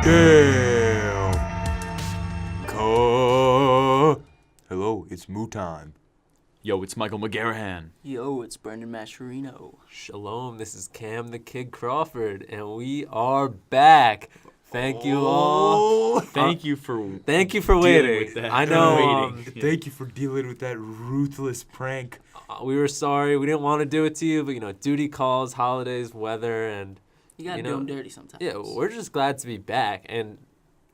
Damn. Hello, it's Moo time. Yo, it's Michael McGarrahan. Yo, it's Brendan Mascherino. Shalom, this is Cam the Kid Crawford, and we are back. Thank you all. Thank you for waiting. with that. I know. Thank you for dealing with that ruthless prank. We were sorry. We didn't want to do it to you, but duty calls, holidays, weather, and You gotta do them dirty sometimes. yeah, we're just glad to be back. And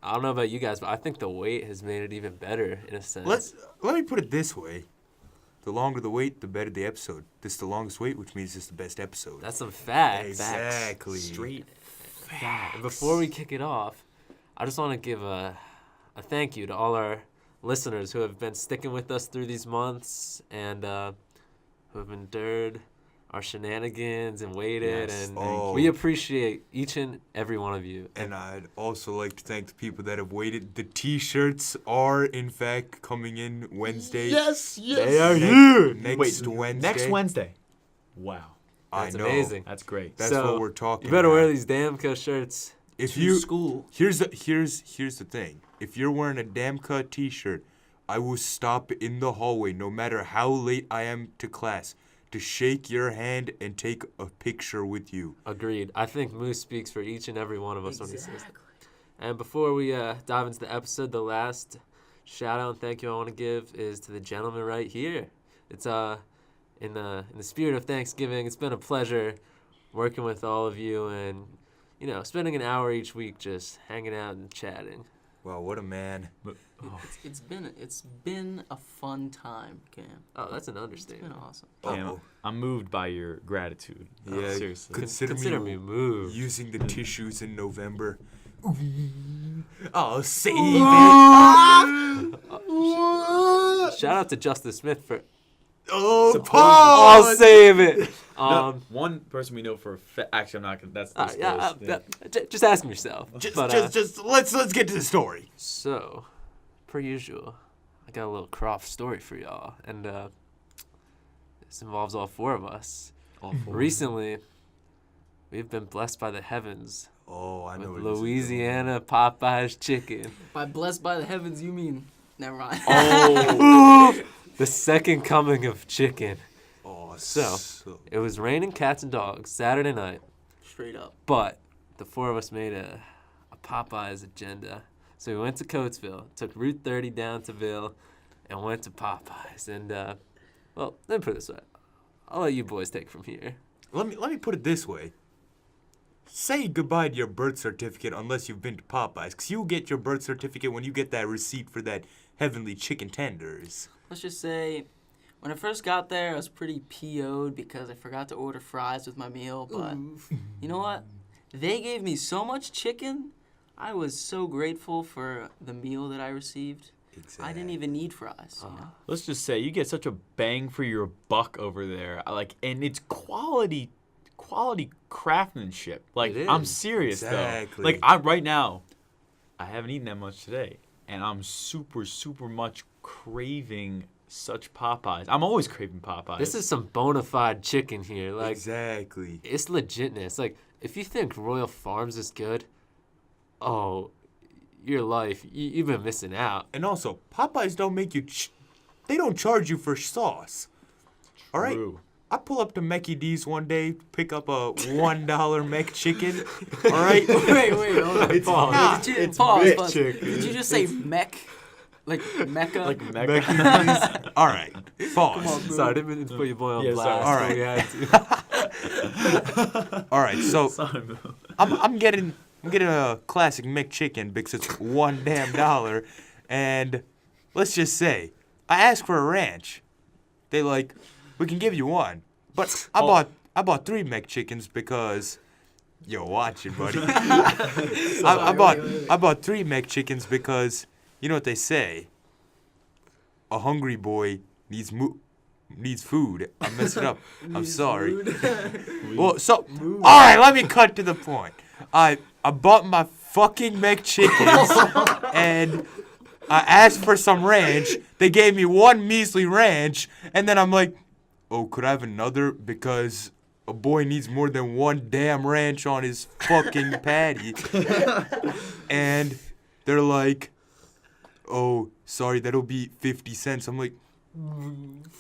I don't know about you guys, but I think the wait has made it even better in a sense. Let me put it this way. The longer the wait, the better the episode. This is the longest wait, which means it's the best episode. That's some facts. Exactly. Straight And before we kick it off, I just want to give a thank you to all our listeners who have been sticking with us through these months and who have endured our shenanigans and waited. Yes, and we appreciate each and every one of you. And I'd also like to thank the people that have waited. The T-shirts are, in fact, coming in Wednesday. Yes. They are here. Next Wednesday. Next Wednesday. Wow. That's I know. amazing. That's great. That's So, what we're talking You better about. wear these Damco shirts. If To you school. here's the thing. If you're wearing a Damka T-shirt, I will stop in the hallway, no matter how late I am to class, to shake your hand and take a picture with you. Agreed. I think Moose speaks for each and every one of us when he says that. And before we dive into the episode, the last shout out and thank you I want to give is to the gentleman right here. It's in the spirit of Thanksgiving, it's been a pleasure working with all of you and spending an hour each week just hanging out and chatting. Wow, what a man. It's been a fun time, Cam. Oh, that's an It's understatement. been awesome. Cam, I'm moved by your gratitude. Yeah, Seriously. Consider me moved. using the tissues in November. I'll save it. Shout out to Justice Smith for Oh, I'll pause. save it. One person we know for a fact. Actually, I'm not gonna. That's Just ask yourself. Just let's get to the story. So, per usual, I got a little Crawf story for y'all, and this involves all four of us. Recently, we've been blessed by the heavens Oh, I know. with where this is Louisiana Popeyes chicken. By blessed by the heavens, you mean... Never mind. The second coming of chicken. going. Oh, So, it was raining cats and dogs Saturday night, Straight up. but the four of us made a Popeyes agenda. So we went to Coatesville, took Route 30 down to Ville, and went to Popeyes. And, well, let me put it this way. I'll let you boys take from here. let me put it this way. Say goodbye to your birth certificate unless you've been to Popeyes, because you'll get your birth certificate when you get that receipt for that heavenly chicken tenders. Let's just say, when I first got there, I was pretty PO'd because I forgot to order fries with my meal. But you know what? They gave me so much chicken. I was so grateful for the meal that I received. Exactly. I didn't even need fries. You know? Let's just say you get such a bang for your buck over there. And it's quality craftsmanship. Like, It I'm is. serious Exactly. though. Like, right now, I haven't eaten that much today, and I'm super much craving such Popeyes. I'm always craving Popeyes. This is some bona fide chicken here. Like, Exactly. it's legitness. Like, if you think Royal Farms is good, oh, your life, you've been missing out. And also, Popeyes don't make you... they don't charge you for sauce. All right? True. I pull up to Mecky D's one day, pick up a $1 Mech chicken. All right? Wait, hold on. Pause. Did you, It's pause, mech pause. chicken. Did you just say mech? Like Mecca? Like Mecky D's. All right. Pause. Sorry, I didn't mean to put your boy on Yeah, blast. sorry. All right. We had to. All right. So Sorry, bro. I'm getting a classic Mech chicken because it's $1, and let's just say I asked for a ranch. They like, we can give you one, but I bought 3 Mech chickens because, yo, watch it, buddy. I bought 3 Mech chickens because you know what they say. A hungry boy needs food. I messed it up. I'm sorry. Well, so all right, let me cut to the point. I bought my fucking Mech chickens and I asked for some ranch. They gave me one measly ranch, and then I'm like, oh, could I have another? Because a boy needs more than one damn ranch on his fucking patty. And they're like, oh, sorry, that'll be 50 cents. I'm like,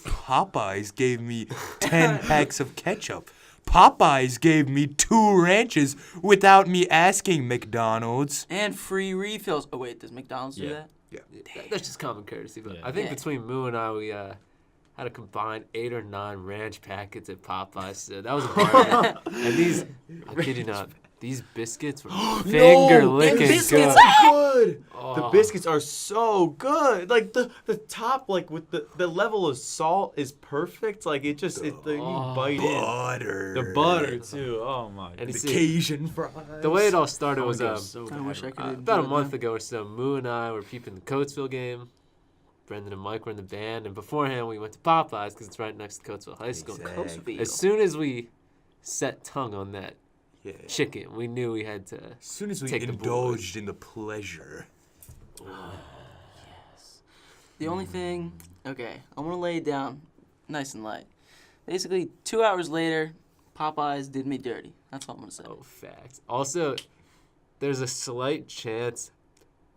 Popeyes gave me 10 packs of ketchup. Popeyes gave me 2 ranches without me asking McDonald's. And free refills. Oh, wait, does McDonald's do that? Yeah. That's just common courtesy. But Yeah. I think Yeah. between Moo and I, we had a combined 8 or 9 ranch packets at Popeyes. So that was a bargain. And these, I kid you not, these biscuits were finger licking biscuits good. Good. Oh. The biscuits are so good. Like the top, like with the level of salt is perfect. Like you bite in. Butter. The butter too. Oh my. And you The see, Cajun fries. the way it all started was I wish I could. about a month ago or so. Moo and I were peeping the Coatesville game. Brendan and Mike were in the band, and beforehand we went to Popeyes because it's right next to Coatesville High School. Exactly. As soon as we set tongue on that Yeah. chicken, we knew we had to. As soon as we Take the indulged in the pleasure. The only thing, okay, I'm gonna lay it down nice and light. Basically, 2 hours later, Popeyes did me dirty. That's all I'm gonna say. Oh, facts. Also, there's a slight chance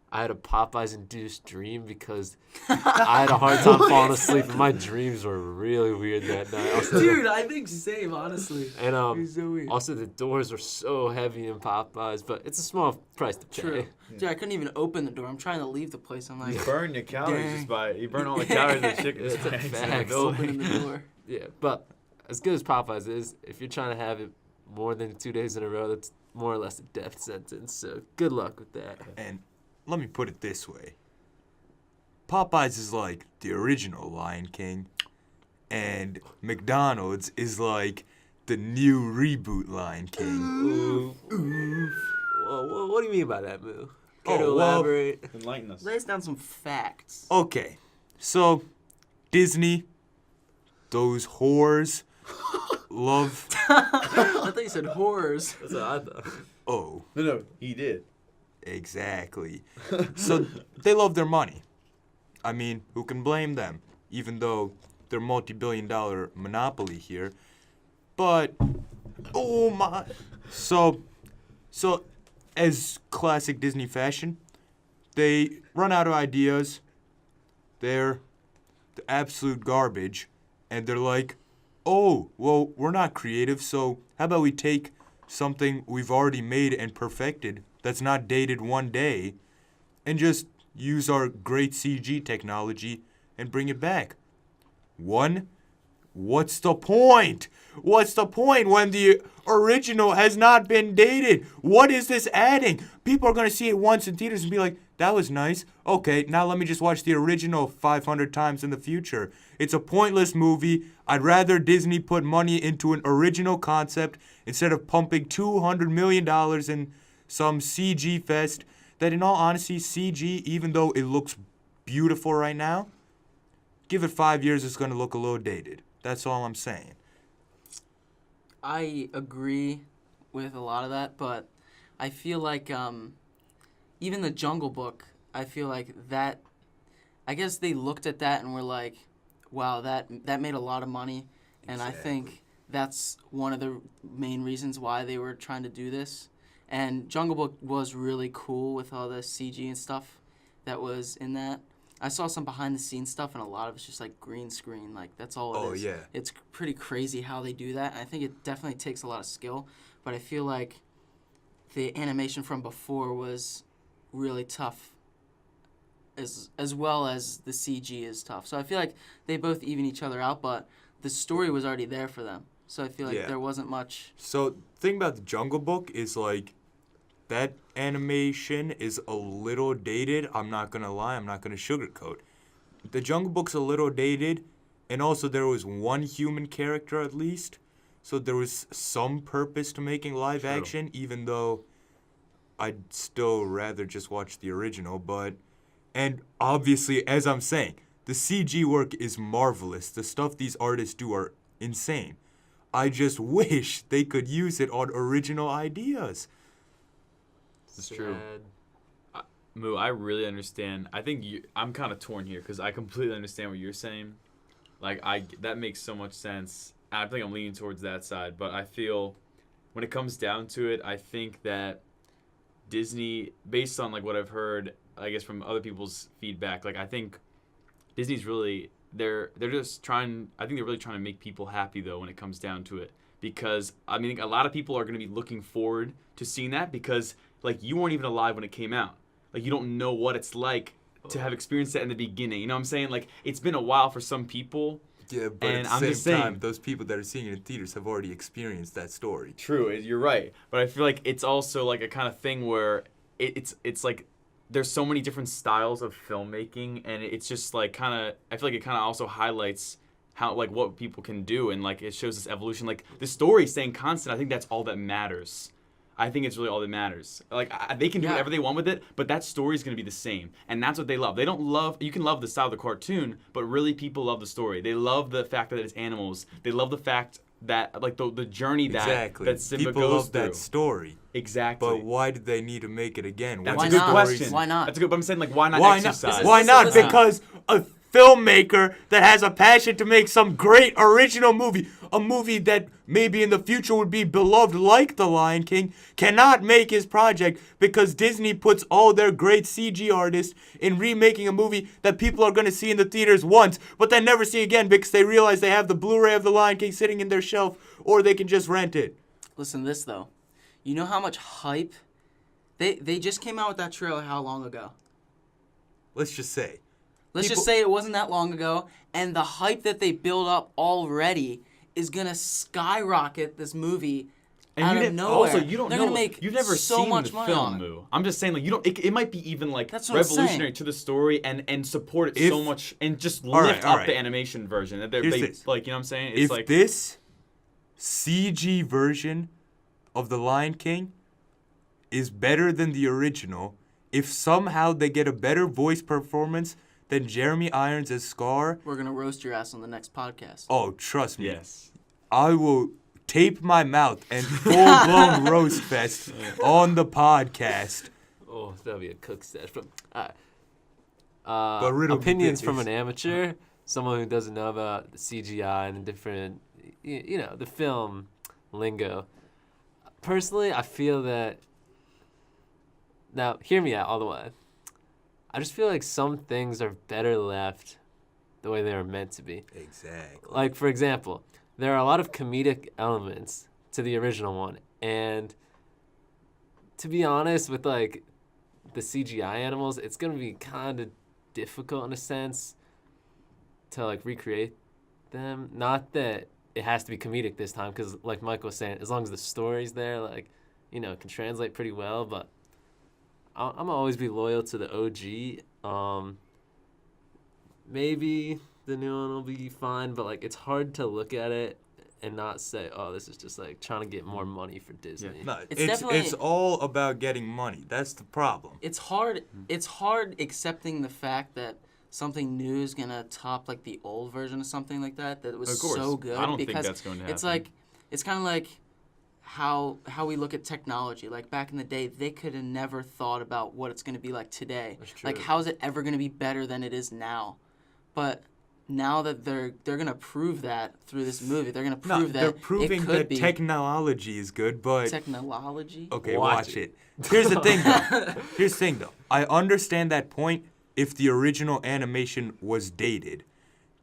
I had a Popeyes-induced dream because I had a hard time falling asleep, and my dreams were really weird that night. Also, Dude, I think same, honestly. and It's so weird. also the doors were so heavy in Popeyes, but it's a small price to pay. True. Dude, I couldn't even open the door. I'm trying to leave the place. I'm like, You burn your calories Dang. just by you burn all the calories of the chicken. It's a just by fact. opening the door. Yeah, but as good as Popeyes is, if you're trying to have it more than 2 days in a row, that's more or less a death sentence. So good luck with that. And let me put it this way. Popeyes is like the original Lion King, and McDonald's is like the new reboot Lion King. Oof. Well, what do you mean by that, Moo? Care to Oh, well- elaborate? Enlighten us. Lay us down some facts. Okay, so Disney, those whores, love. I thought you said horrors. That's what I thought. Oh, No, he did. exactly. So they love their money. I mean, who can blame them? Even though they're multi-billion-dollar monopoly here. But, oh my. So as classic Disney fashion, they run out of ideas. They're the absolute garbage. And they're like, oh, well, we're not creative, so how about we take something we've already made and perfected that's not dated one day and just use our great CG technology and bring it back. One, what's the point? What's the point when the original has not been dated? What is this adding? People are going to see it once in theaters and be like, that was nice. Okay, now let me just watch the original 500 times in the future. It's a pointless movie. I'd rather Disney put money into an original concept instead of pumping $200 million in some CG fest that, in all honesty, CG, even though it looks beautiful right now, give it 5 years, it's going to look a little dated. That's all I'm saying. I agree with a lot of that, but I feel like even the Jungle Book, I feel like that, I guess they looked at that and were like, wow, that made a lot of money. And I think that's one of the main reasons why they were trying to do this. And Jungle Book was really cool with all the CG and stuff that was in that. I saw some behind-the-scenes stuff, and a lot of it's just, like, green screen. Like, that's all it is. Oh, yeah. It's pretty crazy how they do that, and I think it definitely takes a lot of skill. But I feel like the animation from before was really tough, as well as the CG is tough. So I feel like they both even each other out, but the story was already there for them. So I feel like there wasn't much. So the thing about the Jungle Book is, like, that animation is a little dated. I'm not going to lie. I'm not going to sugarcoat. The Jungle Book's a little dated, and also there was one human character at least. So there was some purpose to making live action, even though I'd still rather just watch the original. And obviously, as I'm saying, the CG work is marvelous. The stuff these artists do are insane. I just wish they could use it on original ideas. It's true. Sad. Moo, I really understand. I think I'm kind of torn here because I completely understand what you're saying. Like, that makes so much sense. I think I'm leaning towards that side, but I feel when it comes down to it, I think that Disney, based on like what I've heard, I guess from other people's feedback, like I think Disney's really they're just trying. I think they're really trying to make people happy though when it comes down to it, because I mean a lot of people are going to be looking forward to seeing that because like you weren't even alive when it came out, like you don't know what it's like to have experienced that in the beginning. You know what I'm saying? Like it's been a while for some people. Yeah, but and at I'm the just same saying, time, those people that are seeing it in theaters have already experienced that story. True, you're right. But I feel like it's also like a kind of thing where it's like there's so many different styles of filmmaking, and it's just like kind of I feel like it kind of also highlights how like what people can do, and like it shows this evolution. Like the story staying constant, I think that's all that matters. I think it's really all that matters. Like they can do whatever they want with it, but that story is going to be the same, and that's what they love. They don't love. You can love the style of the cartoon, but really people love the story. They love the fact that it's animals. They love the fact that like the journey that Simba people goes love through. that story. Exactly. But why did they need to make it again? That's Why a good not? question. Why not? That's a good. But I'm saying like why not Why exercise? not? Why not? Listen. Because a filmmaker that has a passion to make some great original movie, a movie that maybe in the future would be beloved like The Lion King, cannot make his project because Disney puts all their great CG artists in remaking a movie that people are going to see in the theaters once, but then never see again because they realize they have the Blu-ray of The Lion King sitting in their shelf, or they can just rent it. Listen to this, though. You know how much hype? They just came out with that trailer how long ago? Let's just say. Let's just say it wasn't that long ago, and the hype that they build up already is going to skyrocket this movie out of nowhere. Also, you don't They're know. gonna make You've never so seen much the money film, on it. Moo. I'm just saying, like you don't. It might be even like That's what I'm revolutionary saying. to the story and support it If- so much and just All right, lift all up right. the animation version that Here's they this. like. You know what I'm saying? It's If like this CG version of The Lion King is better than the original, if somehow they get a better voice performance than Jeremy Irons as Scar, We're going to roast your ass on the next podcast. oh, trust me. yes. I will tape my mouth and full-blown roast fest on the podcast. Oh, that'll be a cook set. But riddle me Opinions this. from an amateur, someone who doesn't know about the CGI and the different, you know, the film lingo. Personally, I feel that. Now, hear me out all the way. I just feel like some things are better left the way they are meant to be. Exactly. Like, for example, there are a lot of comedic elements to the original one. And to be honest, with, like, the CGI animals, it's going to be kind of difficult in a sense to, like, recreate them. Not that it has to be comedic this time, because, like Michael was saying, as long as the story's there, like, you know, it can translate pretty well, but I'm going to always be loyal to the OG. Maybe the new one will be fine, but like it's hard to look at it and not say, "Oh, this is just like trying to get more money for Disney." No, It's it's definitely- all about getting money. That's the problem. It's hard accepting the fact that something new is going to top like the old version of something like that was Of course. so good. I don't think because that's going to It's happen. like it's kind of like how we look at technology. Like back in the day, they could have never thought about what it's going to be like today. That's true. Like how is it ever going to be better than it is now? But now that they're going to prove that through this movie, they're going to prove that they're proving it could that be technology is good, but technology. okay, Watch watch it. Here's the thing, though. Here's the thing, though. I understand that point if the original animation was dated,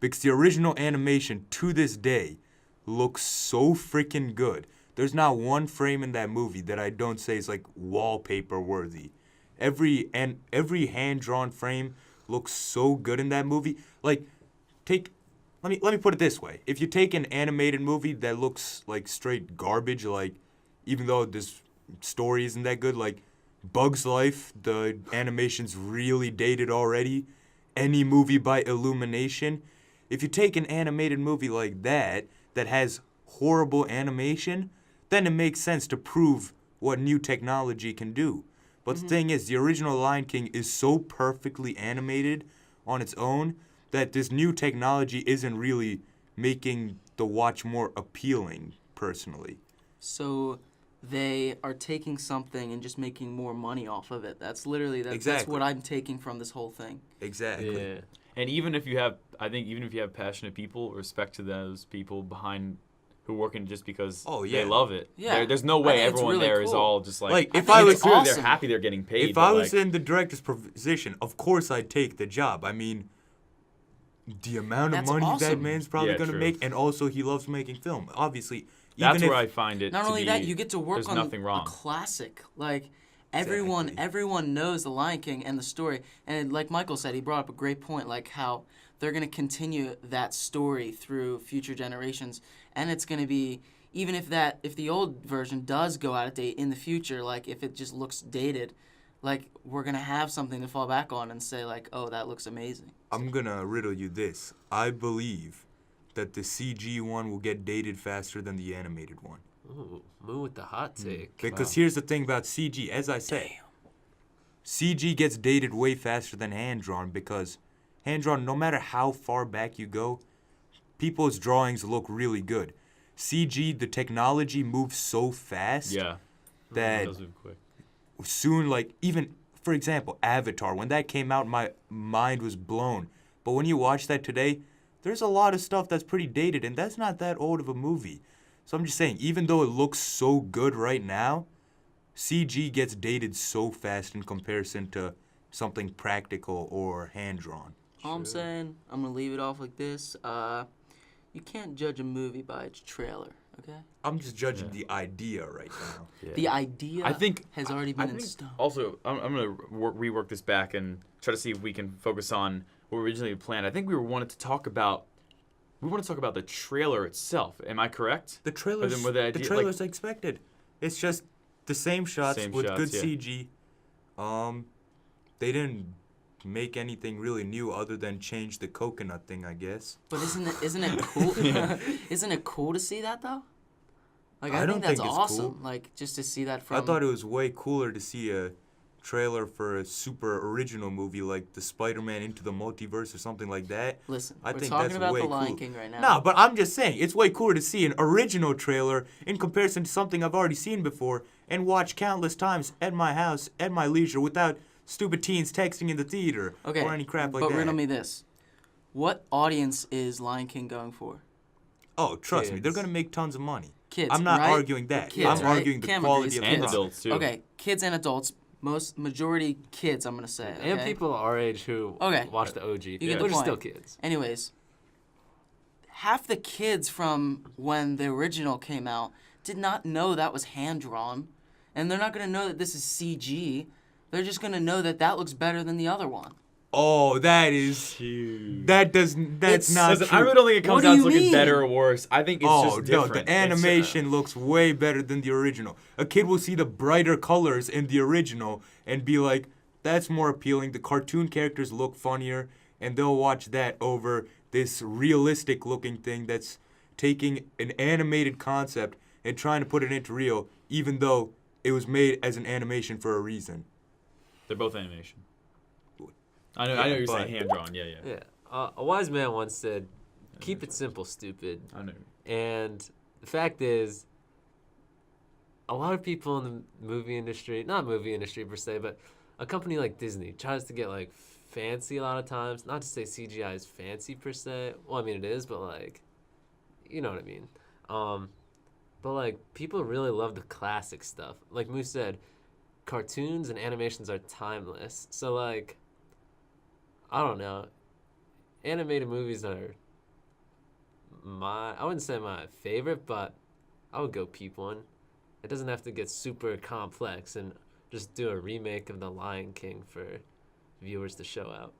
because the original animation to this day looks so freaking good. There's not one frame in that movie that I don't say is like wallpaper worthy. Every hand-drawn frame looks so good in that movie. Like, let me put it this way. If you take an animated movie that looks like straight garbage, like even though this story isn't that good, like Bug's Life, the animation's really dated already. Any movie by Illumination. If you take an animated movie like that has horrible animation, then it makes sense to prove what new technology can do. But the thing is, the original Lion King is so perfectly animated on its own that this new technology isn't really making the watch more appealing, personally. So they are taking something and just making more money off of it. That's literally that's Exactly. what I'm taking from this whole thing. Exactly. Yeah. And even if you have, I think even if you have passionate people, respect to those people behind who work in just because Oh, yeah. they love it. Yeah. There's no I way think it's everyone really there is cool. all just like. Like, I if think I it's was it's clear awesome. they're happy they're getting paid. if but I was like, in the director's position, of course I'd take the job. I mean, the amount of That's money that awesome. man's probably Yeah, gonna true. make, and also he loves making film. Obviously, that's even where if I find it. Not to only be, that, you get to work there's on nothing a wrong. classic. Like everyone knows The Lion King and the story. And like Michael said, he brought up a great point, like how they're gonna continue that story through future generations, and it's gonna be even if the old version does go out of date in the future, like if it just looks dated, like we're gonna have something to fall back on and say like, oh, that looks amazing. I'm gonna riddle you this. I believe that the CG one will get dated faster than the animated one. Ooh, Moo with the hot take. Because here's the thing about CG, as I said, CG gets dated way faster than hand-drawn because hand-drawn, no matter how far back you go, people's drawings look really good. CG, the technology moves so fast Yeah. that Those move quick. soon, like, even, for example, Avatar, when that came out, my mind was blown. But when you watch that today, there's a lot of stuff that's pretty dated, and that's not that old of a movie. So I'm just saying, even though it looks so good right now, CG gets dated so fast in comparison to something practical or hand-drawn. All I'm saying, I'm gonna leave it off like this. You can't judge a movie by its trailer, okay? I'm just judging the idea right now. Yeah. The idea I think has already been in stone. Also, I'm going to rework this back and try to see if we can focus on what we originally planned. I think we wanted to talk about the trailer itself. Am I correct? The trailer's, then with the idea, trailer's expected. It's just the same shots Same with shots, good yeah. CG. They didn't make anything really new other than change the coconut thing, I guess. But isn't it cool? Isn't it cool to see that though? Like I, I don't think that's think it's awesome. cool. Like just to see that from. I thought it was way cooler to see a trailer for a super original movie like the Spider-Man Into the Multiverse or something like that. Listen, I we're think talking that's about way The Lion cool. King right now. No, but I'm just saying, it's way cooler to see an original trailer in comparison to something I've already seen before and watched countless times at my house, at my leisure, without stupid teens texting in the theater Okay, or any crap like but that. riddle me this: what audience is Lion King going for? Oh, trust me, they're Kids. going to make tons of money. Kids. I'm not right? arguing that. Kids, I'm right? arguing the Cam quality agrees. of the And Kids. product. adults too. Okay, kids and adults. Majority kids, I'm gonna say. Okay? And people our age who Okay. watch the OG. You get the Which are point. still kids. Anyways, half the kids from when the original came out did not know that was hand drawn, and they're not gonna know that this is CG. They're just gonna know that that looks better than the other one. Oh, that's not Listen, true. I really don't think it comes What do down you to looking mean? better or worse. I think it's Oh, just no, different. the It's, animation looks way better than the original. A kid will see the brighter colors in the original and be like, that's more appealing. The cartoon characters look funnier, and they'll watch that over this realistic looking thing that's taking an animated concept and trying to put it into real, even though it was made as an animation for a reason. They're both animation. I know. Yeah, I know you're but- saying hand drawn. Yeah. Yeah. A wise man once said, keep it simple, stupid. I know. And the fact is, a lot of people in the movie industry, not movie industry per se, but a company like Disney tries to get like fancy a lot of times. Not to say CGI is fancy per se. Well, I mean it is, but like, you know what I mean. But like people really love the classic stuff. Like Moose said, cartoons and animations are timeless. So like, I don't know. Animated movies are I wouldn't say my favorite, but I would go peep one. It doesn't have to get super complex and just do a remake of The Lion King for viewers to show out.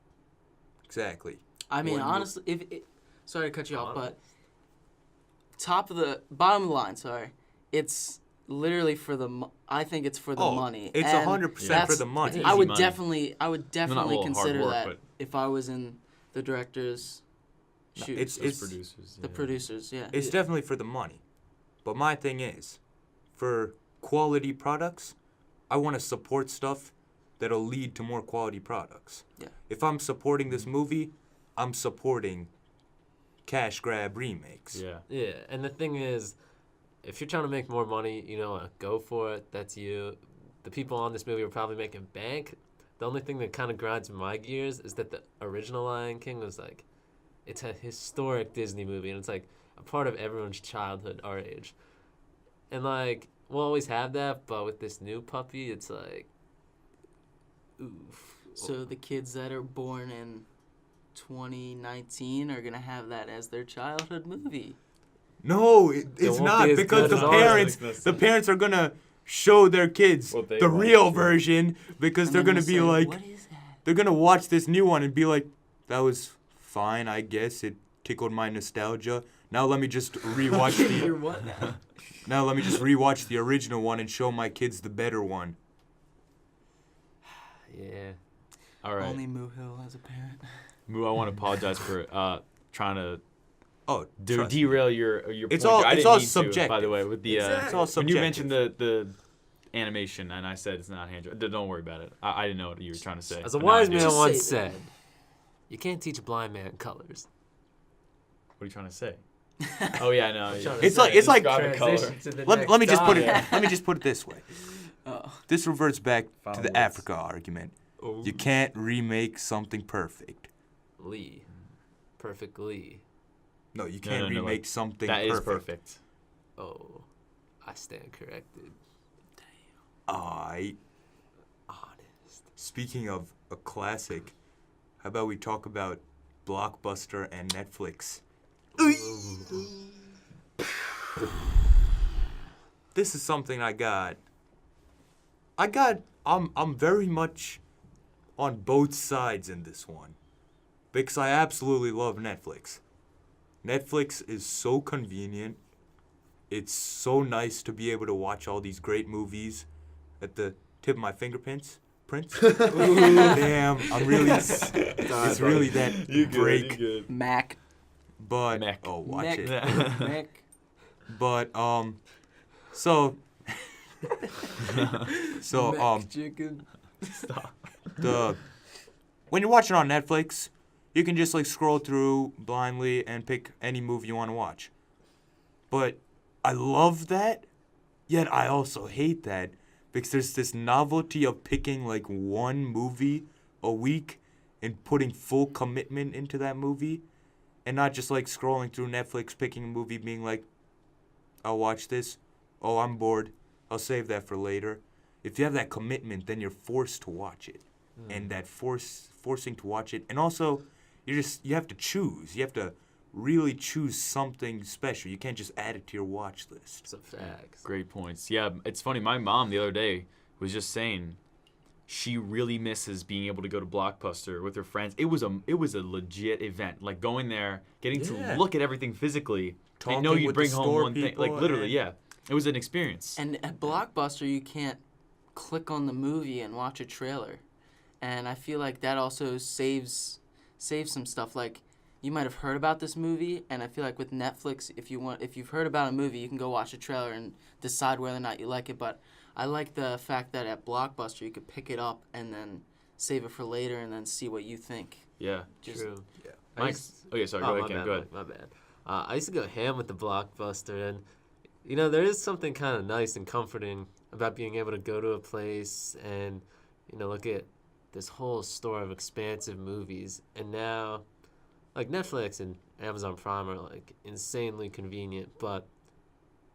Exactly. I mean, When- honestly, sorry to cut you off, but bottom of the line, sorry, it's literally for the. I think it's for the money. It's And 100% for the money. It's I would money. definitely well, hard consider work, that but- if I was in the director's shoes. it's- Those producers. the producers, yeah. It's definitely for the money. But my thing is, for quality products, I want to support stuff that'll lead to more quality products. Yeah. If I'm supporting this movie, I'm supporting cash grab remakes. Yeah. Yeah, and the thing is, if you're trying to make more money, go for it. That's you. The people on this movie are probably making bank. The only thing that kind of grinds my gears is that the original Lion King was like, it's a historic Disney movie, and it's like a part of everyone's childhood our age. And like we'll always have that, but with this new puppy, it's like, oof. So the kids that are born in 2019 are gonna have that as their childhood movie. No, it's won't not be as because good the as ours. parents are gonna show their kids What they the watch, real yeah. version because And they're then gonna they'll be say, like, what is that? they're gonna watch this new one and be like, that was fine, I guess. It tickled my nostalgia. Now let me just rewatch You're the. what now? Now let me just rewatch the original one and show my kids the better one. Yeah. All right. Only Moo Hill as a parent. Moo, I want to apologize for trying to Oh, trust me. derail your It's point. all- I it's didn't all mean to, by subjective. the way, with the It's all when subjective. you mentioned the animation and I said it's not hand drawn. Don't worry about it. I didn't know what you were trying to say. As a but now I wise do. man Just once say that. said, you can't teach a blind man colors. What are you trying to say? Oh yeah, no. Yeah. It's like it's like. Describe a color. Transition to the Let me next just put it. topic. Let me just put it this way. Oh. This reverts back Found to the words. Africa argument. Oh. You can't remake something perfect. Lee. Perfectly. No, you can't no, remake like, something That is perfect. perfect. Oh. I stand corrected. Alright. Honest. Speaking of a classic, how about we talk about Blockbuster and Netflix? This is something I got. I'm very much on both sides in this one. Because I absolutely love Netflix. Netflix is so convenient. It's so nice to be able to watch all these great movies at the tip of my fingerprints. Damn, I'm really. It's really that break. good. Mac. But Mech. oh, watch Mech. it. Mac. But so Mac chicken. the when you're watching on Netflix, you can just like scroll through blindly and pick any movie you want to watch. But I love that, yet I also hate that because there's this novelty of picking like one movie a week and putting full commitment into that movie and not just like scrolling through Netflix, picking a movie, being like, I'll watch this. Oh, I'm bored. I'll save that for later. If you have that commitment, then you're forced to watch it. And that forcing to watch it. And also, you have to choose. You have to really choose something special. You can't just add it to your watch list. Some facts. Great points. Yeah, it's funny. My mom the other day was just saying she really misses being able to go to Blockbuster with her friends. It was a legit event. Like going there, getting Yeah. to look at everything physically. I know Talking you'd with bring the home store one thing. Like people literally, and- yeah. It was an experience. And at Blockbuster, you can't click on the movie and watch a trailer. And I feel like that also saves some stuff. Like, you might have heard about this movie, and I feel like with Netflix, if you've heard about a movie, you can go watch a trailer and decide whether or not you like it. But I like the fact that at Blockbuster, you could pick it up and then save it for later and then see what you think. Yeah. Just- True. I Mike. used- Oh yeah, sorry. Oh, Go my ahead, Ken. bad, Go ahead. My bad. I used to go ham with the Blockbuster, and you know there is something kind of nice and comforting about being able to go to a place and look at this whole store of expansive movies. And now, like Netflix and Amazon Prime are like insanely convenient, but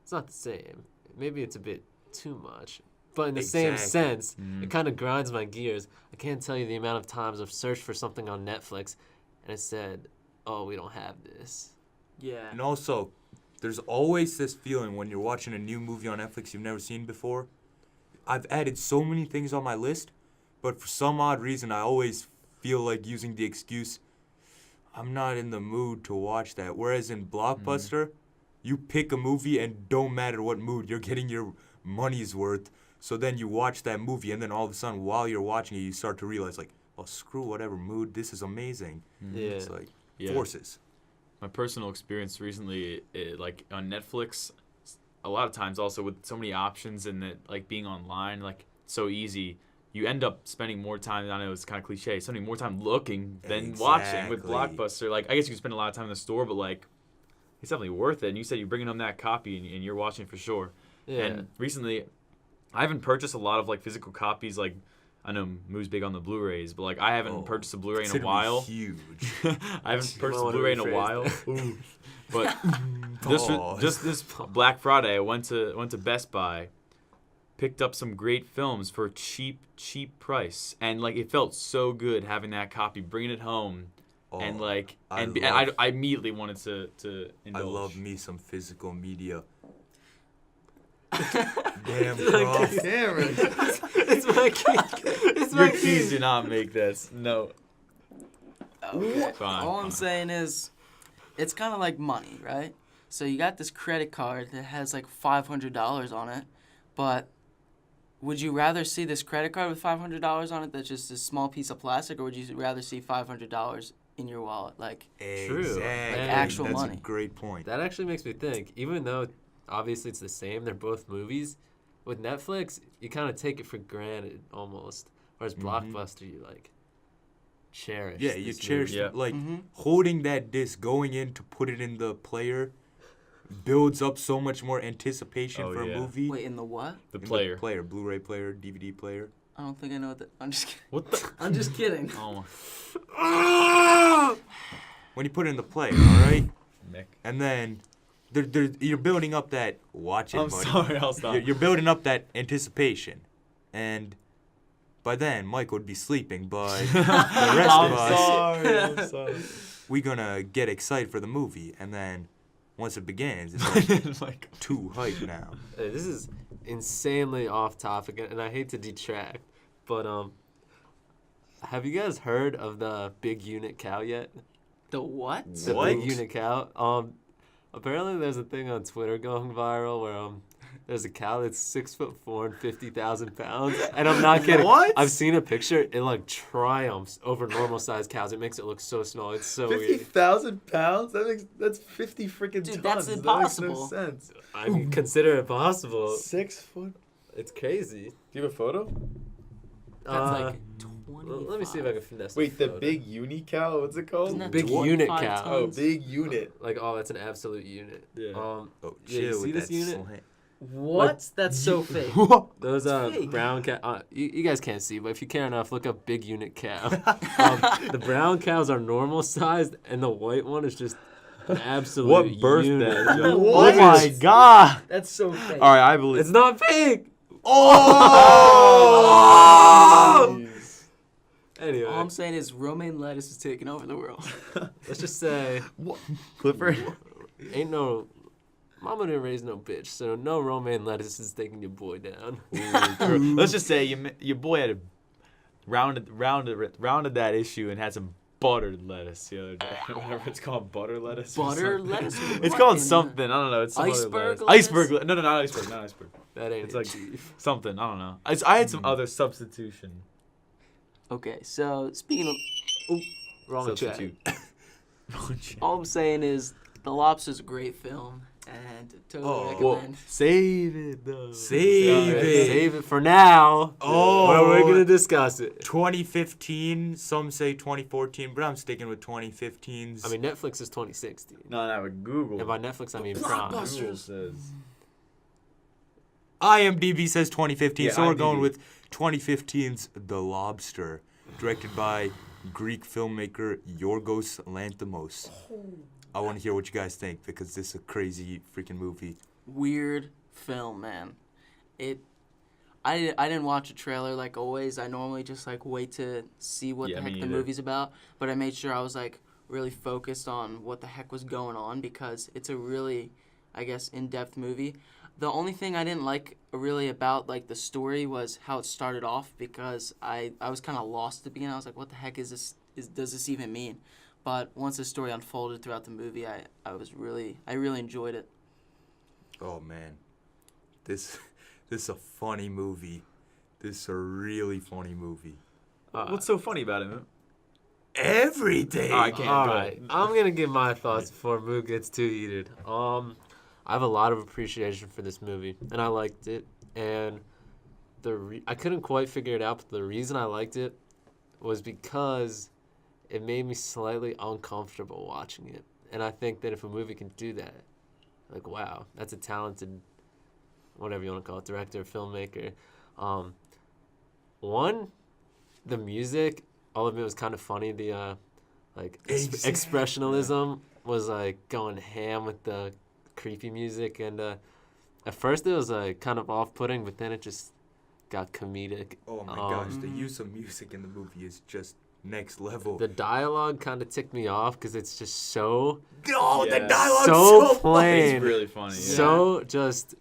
it's not the same. Maybe it's a bit too much. But in the same Exactly. sense, it kind of grinds my gears. I can't tell you the amount of times I've searched for something on Netflix and it said, "Oh, we don't have this." Yeah. And also, there's always this feeling when you're watching a new movie on Netflix you've never seen before. I've added so many things on my list, but for some odd reason, I always feel like using the excuse, I'm not in the mood to watch that. Whereas in Blockbuster, you pick a movie and don't matter what mood, you're getting your money's worth. So then you watch that movie, and then all of a sudden, while you're watching it, you start to realize, like, oh, screw whatever mood, this is amazing. Yeah. It's like Yeah. forces. My personal experience recently, like on Netflix, a lot of times also with so many options and that like being online, like so easy, you end up spending more time. I know it's kind of cliche, spending more time looking than watching. With Exactly. Blockbuster, like I guess you spend a lot of time in the store, but like it's definitely worth it. And you said you're bringing home that copy and you're watching for sure. Yeah. And recently, I haven't purchased a lot of like physical copies. Like I know Moo's big on the Blu-rays, but like I haven't purchased a Blu-ray in a Consider me while. Huge. I haven't You purchased a might wanna Blu-ray in a rephrase while. that. Ooh. But Pause. just this Black Friday, I went to Best Buy, picked up some great films for a cheap price, and like it felt so good having that copy, bringing it home, and like I immediately wanted to indulge. I love me some physical media. Damn, Like, Crawf. Cameron. It's my key. It's Your my keys key. do not make this. No. Okay. Fine, All I'm fine. saying is, it's kind of like money, right? So you got this credit card that has like $500 on it, but would you rather see this credit card with $500 on it that's just a small piece of plastic, or would you rather see $500 in your wallet? Like, True. Exactly. Like actual That's money. a great point. That actually makes me think, even though obviously it's the same, they're both movies, with Netflix, you kind of take it for granted almost. Whereas Blockbuster, you like cherish. Yeah, you this cherish movie. Yeah. like holding that disc, going in to put it in the player, builds up so much more anticipation Oh, for yeah. a movie. wait, in the what? The In player. player, Blu-ray player, DVD player. I don't think I know what that. I'm just kidding. What the? I'm just kidding. Oh, When you put it in the player, all right, Mick. and then you're building up that watch it I'm money. sorry. I'll stop. You're building up that anticipation, and by then Mike would be sleeping, but the rest of us, I'm sorry. we gonna get excited for the movie, and then once it begins, it's like Like, too hype now. Hey, this is insanely off topic, and I hate to detract, but have you guys heard of the big unit cow yet? The what? The What? big unit cow. Apparently there's a thing on Twitter going viral where there's a cow that's 6'4" and 50,000 pounds, and I'm not kidding. What? I've seen a picture. It like triumphs over normal sized cows. It makes it look so small. It's so weird. 50,000 pounds? That's 50 freaking Dude, tons. that's That impossible. makes no sense. I mean, consider it possible. 6 foot. It's crazy. Do you have a photo? That's like 20. Let me see if I can finesse. Wait, the photo. big uni cow? What's it called? Isn't that Big 25 unit cow. Oh, tons? big unit. Like, oh, that's an absolute unit. Yeah. Oh, Yeah, you chill see with this that unit? slant. What? That's so fake. Those fake. brown cow. You guys can't see, but if you care enough, look up big unit cow. The brown cows are normal sized, and the white one is just an absolute What birthed unit. that, Joe? What? Oh my god! That's so fake. Alright, I believe. It's not big. Oh! Anyway, All I'm saying is romaine lettuce is taking over the world. let's just say, Clifford. ain't no. Mama didn't raise no bitch, so no romaine lettuce is taking your boy down. Let's just say your boy had rounded that issue and had some buttered lettuce the other day. Whatever it's called, butter lettuce. or Butter something. lettuce? It's What called in something. I don't know. It's some other Iceberg lettuce. lettuce? Iceberg. No, not iceberg. Not iceberg. That ain't It's it, like chief. something. I don't know. I had some other substitution. Okay, so speaking of, Wrong chat. Substitute. all I'm saying is The Lobster's a great film, and totally Well, recommend. save it though. Save it. Save it for now. Oh. Where we're gonna discuss it. 2015, some say 2014, but I'm sticking with 2015's. I mean, Netflix is 2016. No, with Google. And by Netflix, I mean Prime. Google says. IMDb says 2015, Yeah, so we're IMDb. going with 2015's The Lobster, directed by Greek filmmaker Yorgos Lanthimos. I want to hear what you guys think, because this is a crazy freaking movie. Weird film, man. I didn't watch a trailer like always. I normally just like wait to see what Yeah, the me heck the neither. movie's about. But I made sure I was like really focused on what the heck was going on, because it's a really, I guess, in-depth movie. The only thing I didn't like really about like the story was how it started off, because I was kind of lost at the beginning. I was like, what the heck is this? Does this even mean? But once the story unfolded throughout the movie, I really enjoyed it. Oh man, this is a funny movie. This is a really funny movie. What's so funny about it, man? Everything. I can't. All go right, ahead. I'm gonna give my thoughts before Moo gets too heated. I have a lot of appreciation for this movie, and I liked it. And I couldn't quite figure it out, but the reason I liked it was because it made me slightly uncomfortable watching it. And I think that if a movie can do that, like, wow, that's a talented, whatever you want to call it, director, filmmaker. One, the music, all of it was kind of funny. The Exactly. expressionalism was like going ham with the creepy music, and at first it was like kind of off-putting, but then it just got comedic. Oh my gosh, the use of music in the movie is just next level. The dialogue kind of ticked me off because it's just so the Yeah. dialogue's so so plain, It's really funny. Yeah. so just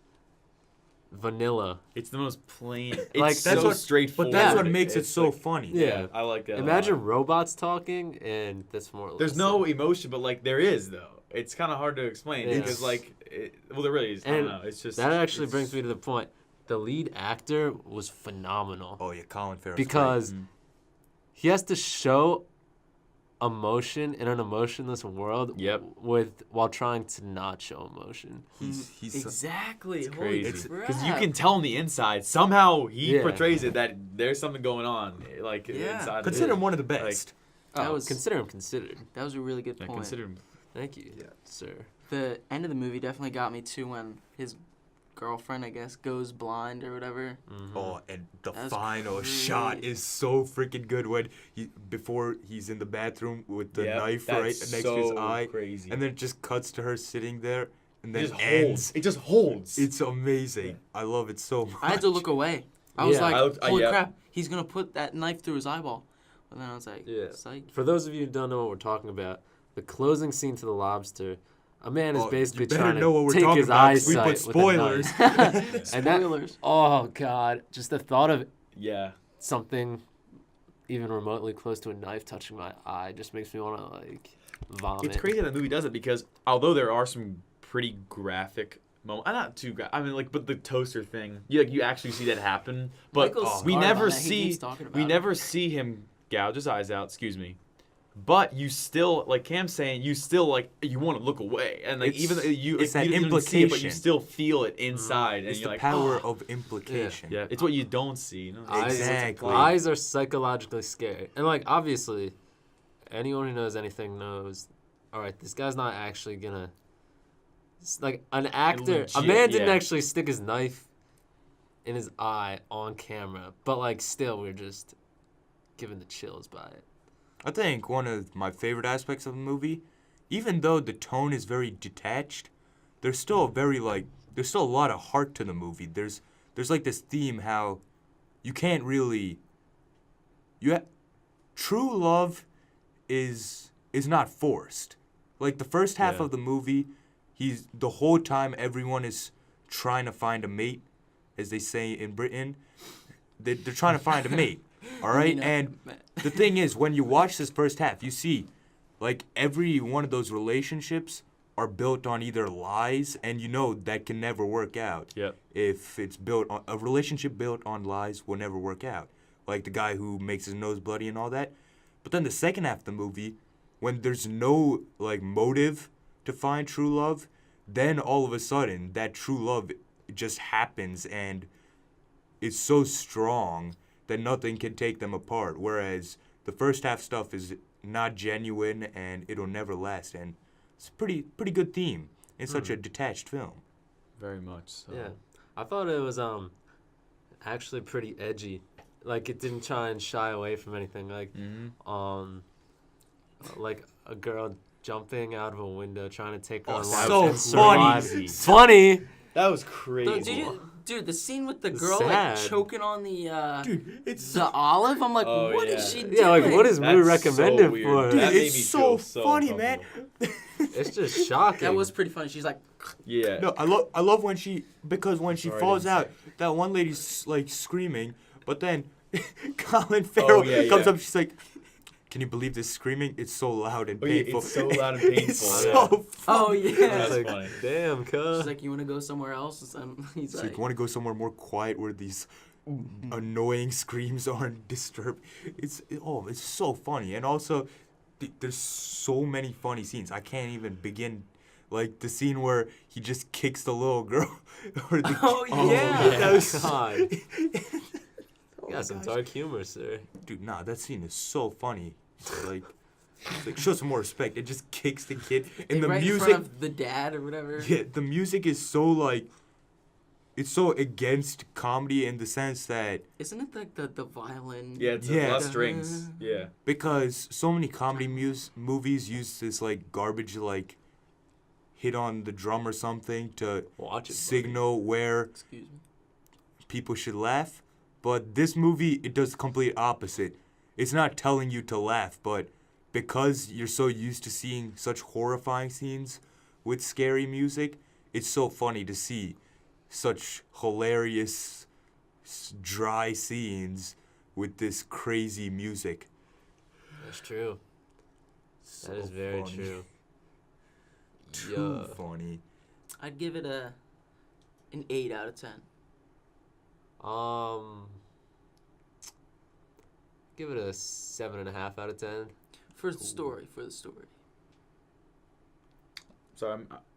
vanilla. It's the most plain. It's Like, that's so what- straightforward. But that's what makes it It's so like- funny. Yeah. I like that. a Imagine lot. robots talking, and that's more or less There's it. no emotion, but like there is though. It's kind of hard to explain Yeah. because like, well, there really is. I don't And know. It's just That actually it's- brings me to the point. The lead actor was phenomenal Oh yeah, Colin Farrell's because Mhm. he has to show emotion in an emotionless world Yep. while trying to not show emotion. great. He's Exactly. It's Holy crazy crap. because you can tell on the inside somehow he Yeah. portrays it that there's something going on like Yeah. inside. consider him of one of the best. That Oh, was Consider him considered. that was a really good yeah, point. consider him. Thank you, Yeah. sir. The end of the movie definitely got me too when his girlfriend, I guess, goes blind or whatever. Mhm. Oh, and the That's final shot great. is so freaking good when before he's in the bathroom with the Yep, knife that's right next to his so eye, Crazy. and then it just cuts to her sitting there, and it then just ends. holds. It just holds. It's amazing. I love it so much. I had to look away. I was Yeah. like, I looked- holy yeah. crap, he's gonna put that knife through his eyeball. And then I was like, Yeah. psych. For those of you who don't know what we're talking about, the closing scene to The Lobster, a man is Oh, basically you better trying know what to we're take talking his about, 'cause we eyesight put with a knife. spoilers. And that- Spoilers. Oh God! Just the thought of yeah. something even remotely close to a knife touching my eye just makes me want to like vomit. It's crazy that the movie does it because although there are some pretty graphic moments, not too I mean, like, but the toaster thing, you actually see that happen, but Michael's we smart never on that. He see keeps talking about we it. never see him gouge his eyes out. Excuse me. But you still, like Cam's saying, you still like you want to look away, and like It's- even though you it's that you don't even see it, but you implication. still feel it inside, and It's you're the like, power "Oh." of implication. Yeah, it's what you don't see. You know? Eyes, Exactly. Eyes are psychologically scary, and like obviously, anyone who knows anything knows. All right, this guy's not actually gonna. It's like an actor, a legit, man didn't yeah. actually stick his knife in his eye on camera, but like still, we're just given the chills by it. I think one of my favorite aspects of the movie, even though the tone is very detached, there's still there's still a lot of heart to the movie. There's like this theme how you can't really true love is not forced. Like the first half Yeah. of the movie, the whole time everyone is trying to find a mate, as they say in Britain. They're trying to find a mate. All right, You know, and the thing is, when you watch this first half, you see, like, every one of those relationships are built on either lies, and you know that can never work out. Yep. If it's built on a relationship built on lies will never work out. Like the guy who makes his nose bloody and all that. But then the second half of the movie, when there's no like motive to find true love, then all of a sudden that true love just happens and it's so strong that nothing can take them apart. Whereas the first half stuff is not genuine and it'll never last. And it's a pretty good theme in such a detached film. Very much. So. Yeah, I thought it was actually pretty edgy. Like it didn't try and shy away from anything. Like like a girl jumping out of a window trying to take her Oh, life so and survive. funny. Funny. That was Dude, crazy. dude, the scene with the It's girl sad. like choking on the Dude, it's the olive. I'm like, Oh, what is yeah. she doing? Yeah, like what is Moo That's so recommended weird. for? Dude, That made it's me so feel so funny, man. It's just shocking. That was pretty funny. She's like, Yeah. No, I love when she when she Sorry, I falls didn't out, that one lady's like screaming, but then Colin Farrell comes yeah. up, she's like, "Can you believe this screaming? It's so loud and Oh, yeah, painful." it's so loud and painful. It's yeah. so oh funny. yeah. That's like, funny. damn, cuz. She's like, you want to go somewhere else? And he's It's like, like, want to go somewhere more quiet where these annoying screams aren't disturbed. It's so funny, and also there's so many funny scenes. I can't even begin. Like the scene where he just kicks the little girl. Or the, Oh, yeah. that was God. Oh, You got some gosh. dark humor, sir. Dude, nah, that scene is so funny. Like, show some more respect. It just kicks the kid, and the right in music. front of the dad or whatever. Yeah, the music is so like. it's so against comedy in the sense that Isn't it like the violin? Yeah, it's Yeah. a lot of strings. Yeah. because so many comedy movies use this like garbage like hit on the drum or something to Watch it. buddy. signal where Excuse me. people should laugh. But this movie, it does the complete opposite. It's not telling you to laugh, but because you're so used to seeing such horrifying scenes with scary music, it's so funny to see such hilarious, dry scenes with this crazy music. That's true. So That is very funny. true. Too Yeah. funny. I'd give it an 8 out of 10. Give it a 7.5 out of 10. For the story. So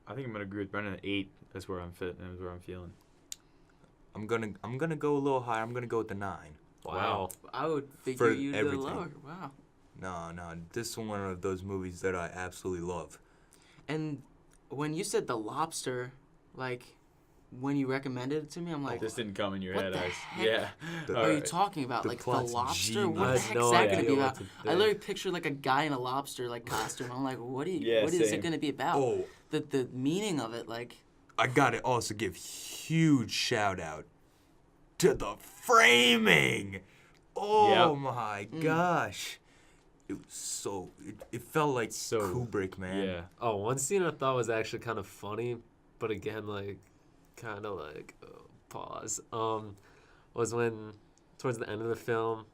I think I'm gonna agree with Brendan at 8. That's where I'm fit. That's where I'm feeling. I'm gonna go a little higher. I'm gonna go with the 9. Wow. I would figure For you'd go everything. lower. Wow. No, this is one of those movies that I absolutely love. And when you said The Lobster, like, when you recommended it to me, I'm like, This didn't come in your what head, the Ice. heck? Yeah. The- what are you talking about? The Like, The plot's Lobster? genius. What I the had heck's no that idea going to be what about? to I think. literally pictured, like, a guy in a lobster, like, costume. I'm like, what is Yeah, it same. going to be about? Oh, The meaning of it, like, I gotta also give huge shout out to the framing. Oh Yep. my gosh. It was so, it felt like So- Kubrick, man. Yeah. Oh, one scene I thought was actually kind of funny, but again, like, kind of like, pause. Was when, towards the end of the film,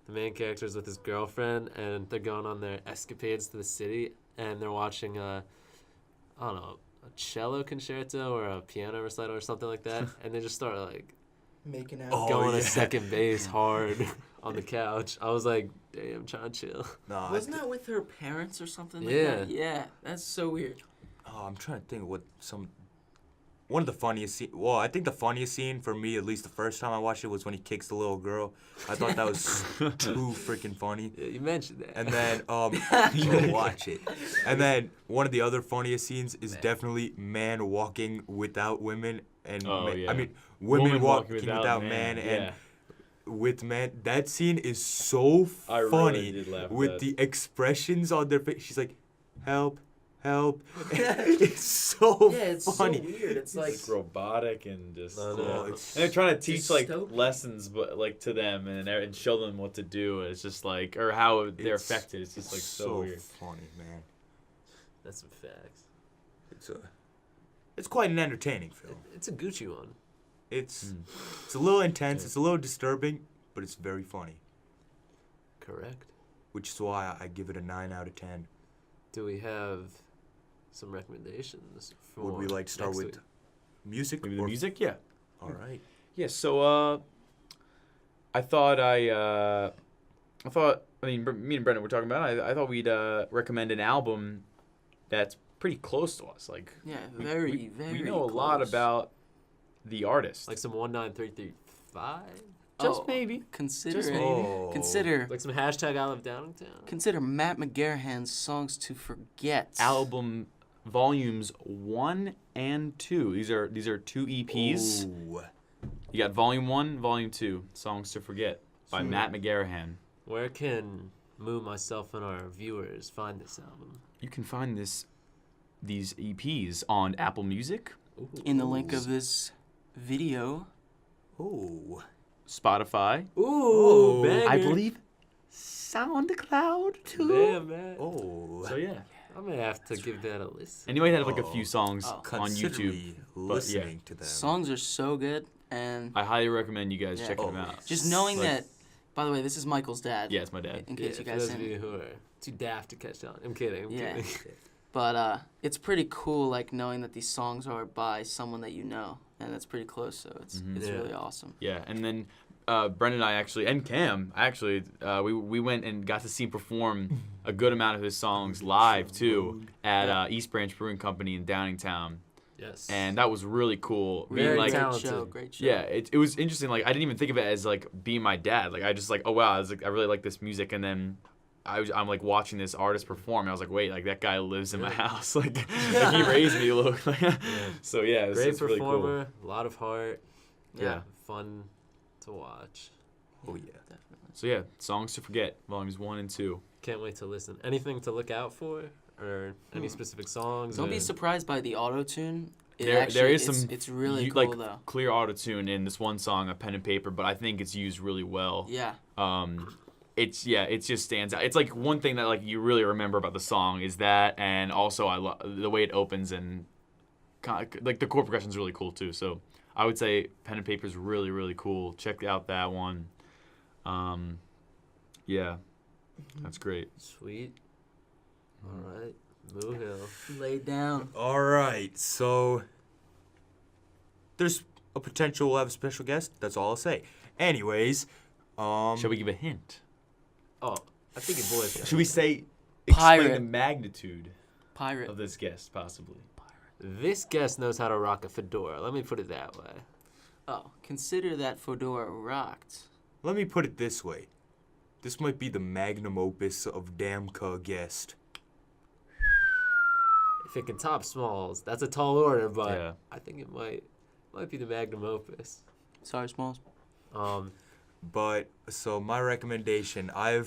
the main character's with his girlfriend, and they're going on their escapades to the city, and they're watching I don't know, a cello concerto or a piano recital or something like that, and they just start like making out. Oh, going yeah. to second base hard on the couch. I was like, damn, trying to chill. Nah, Wasn't that with her parents or something like Yeah. that? Yeah, that's so weird. I'm trying to think of what one of the funniest scene. Well, I think the funniest scene for me, at least the first time I watched it, was when he kicks the little girl. I thought that was too freaking funny. Yeah, you mentioned that. And then go watch it. And then one of the other funniest scenes is definitely man walking without women and Yeah. I mean women walking without without man and yeah. with man. That scene is so I really funny did laugh at with that. the expressions on their face. She's like, help. It's so Yeah, it's funny. so weird. It's like, It's robotic and just I know. yeah. Oh, it's And they're trying to teach like dystopian. lessons, but like to them and show them what to do. It's just like or how they're It's affected. It's just like so weird. funny, man. That's some facts. It's quite an entertaining film. It's a Gucci one. It's a little intense. It's a little disturbing, but it's very funny, Correct. which is why I give it a 9 out of 10. Do we have some recommendations for Would we like to start next with week? music? Maybe the or- music, yeah. All right. Yeah, so I thought I mean me and Brendan were talking about it. I thought we'd recommend an album that's pretty close to us. Like yeah, we- very, very we know a lot close. about the artist. Like some 19335? just Oh, maybe. Consider Just it. maybe. Oh. Consider Like some hashtag I Love Downingtown? consider Matt McGarahan's Songs to Forget. Album volumes 1 and 2. These are 2 EPs. Ooh. You got volume 1, volume 2, Songs to Forget by Matt McGarahan. Where can Moo, myself, and our viewers find this album? You can find these EPs on Apple Music, In the link of this video. Ooh. Spotify, Ooh, banger. I believe SoundCloud too. Damn, man. Oh. So yeah. I'm going to have to give that a listen. And you might have like a Oh. few songs on Consider YouTube. me listening to them. Songs are so good, and I highly recommend you guys Yeah. checking them Oh, out. just knowing Like- that. By the way, this is Michael's dad. Yeah, it's my dad. In Yeah, case you for guys those of didn't. you who are too daft to catch on. I'm kidding. I'm Yeah. kidding. But it's pretty cool, like knowing that these songs are by someone that you know, and it's pretty close. So it's Yeah. really awesome. Yeah, and then Brendan and I actually, and Cam actually, we went and got to see him perform a good amount of his songs live too at East Branch Brewing Company in Downingtown, Yes. and that was really cool. Very Being like, talented. Great show. yeah, it was interesting. Like I didn't even think of it as like being my dad. Like I just like, oh wow, I was like, I really like this music, and then I'm like watching this artist perform. And I was like, wait, like that guy lives in my house. Like he raised me. Look. So yeah, Great it's really cool. performer, a lot of heart. Yeah. Fun to watch. Oh yeah. Definitely. So yeah, Songs to Forget, volumes 1 and 2. Can't wait to listen. Anything to look out for, or any specific songs? Don't or- be surprised by the auto tune. There is some It's really you- cool like though. clear auto tune in this one song, A Pen and Paper, but I think it's used really well. Yeah. It just stands out. It's like one thing that like you really remember about the song is that, and also I love the way it opens and like the chord progression is really cool too. So I would say Pen and Paper is really really cool. Check out that one. Yeah, that's great. Sweet. All right. Moo Hill. Lay down. All right, so there's a potential we'll have a special guest. That's all I'll say. Anyways, Shall we give a hint? Oh, I think your boys. got Should we it. say Pirate. explain the magnitude Pirate. of this guest possibly? This guest knows how to rock a fedora. Let me put it that way. Oh, consider that fedora rocked. let me put it this way. This might be the magnum opus of Damka guest. If it can top Smalls, that's a tall order, but Yeah. I think it might be the magnum opus. Sorry, Smalls. But so my recommendation, I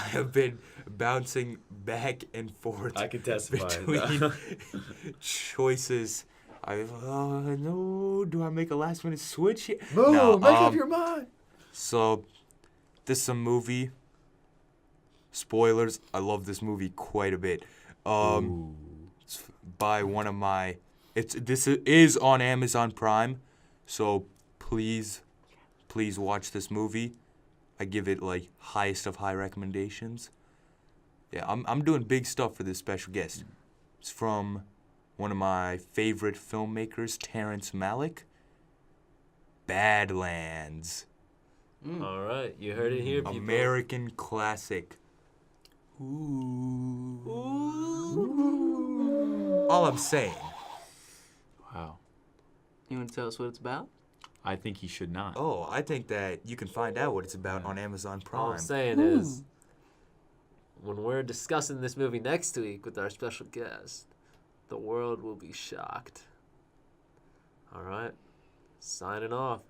have been bouncing back and forth I can testify. between choices. No, do I make a last minute switch here? No, make up your mind. So, this is a movie. Spoilers, I love this movie quite a bit. It's by one of my. This is on Amazon Prime, so please watch this movie. I give it like highest of high recommendations. Yeah, I'm doing big stuff for this special guest. It's from one of my favorite filmmakers, Terrence Malick. Badlands. All right, you heard it here, people. American classic. All I'm saying. Wow. You want to tell us what it's about? I think he should not. Oh, I think that you can find out what it's about on Amazon Prime. All I'm saying is, when we're discussing this movie next week with our special guest, the world will be shocked. All right, signing off.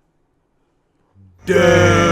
Damn!